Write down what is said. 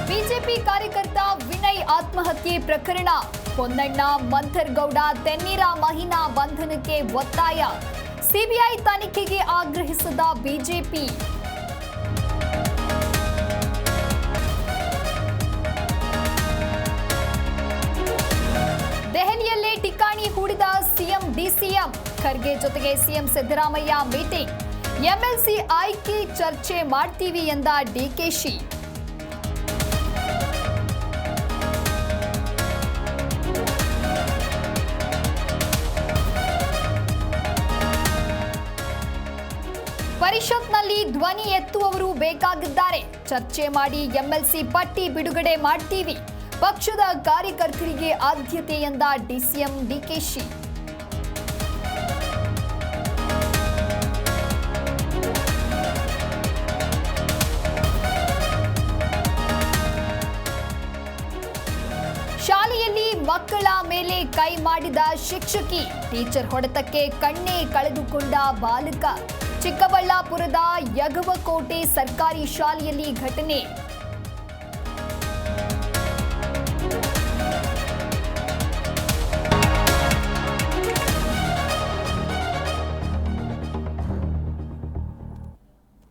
BJP ಕಾರ್ಯಕರ್ತ ವಿನಯ್ ಆತ್ಮಹತ್ಯೆ ಪ್ರಕರಣ ಪೊನ್ನಣ್ಣ ಮಂಥರ್ಗೌಡ ತೆನ್ನೀರ ಮಹಿನಾ ಬಂಧನಕ್ಕೆ ಒತ್ತಾಯ ಸಿಬಿಐ ತನಿಖೆಗೆ ಆಗ್ರಹಿಸಿದ ಬಿಜೆಪಿ ದೆಹಲಿಯಲ್ಲೇ ಠಿಕಾಣಿ ಹೂಡಿದ ಸಿಎಂ ಡಿಸಿಎಂ ಖರ್ಗೆ ಜೊತೆಗೆ ಸಿಎಂ ಸಿದ್ದರಾಮಯ್ಯ ಮೀಟಿಂಗ್ ಎಂಎಲ್ಸಿ ಆಯ್ಕೆ ಚರ್ಚೆ ಮಾಡ್ತೀವಿ ಎಂದ ಡಿಕೆಶಿ ಪರಿಷತ್ನಲ್ಲಿ ಧ್ವನಿ ಎತ್ತುವವರು ಬೇಕಾಗಿದ್ದಾರೆ ಚರ್ಚೆ ಮಾಡಿ ಎಂಎಲ್ಸಿ ಪಟ್ಟಿ ಬಿಡುಗಡೆ ಮಾಡ್ತೀವಿ ಪಕ್ಷದ ಕಾರ್ಯಕರ್ತರಿಗೆ ಆದ್ಯತೆ ಎಂದ ಡಿಸಿಎಂ ಡಿಕೆಶಿ ಶಾಲೆಯಲ್ಲಿ ಮಕ್ಕಳ ಮೇಲೆ ಕೈ ಮಾಡಿದ ಶಿಕ್ಷಕಿ ಟೀಚರ್ ಹೊಡೆತಕ್ಕೆ ಕಣ್ಣೇ ಕಳೆದುಕೊಂಡ ಬಾಲಕ ಚಿಕ್ಕಬಳ್ಳಾಪುರದ ಯಗವಕೋಟೆ ಸರ್ಕಾರಿ ಶಾಲೆಯಲ್ಲಿ ಘಟನೆ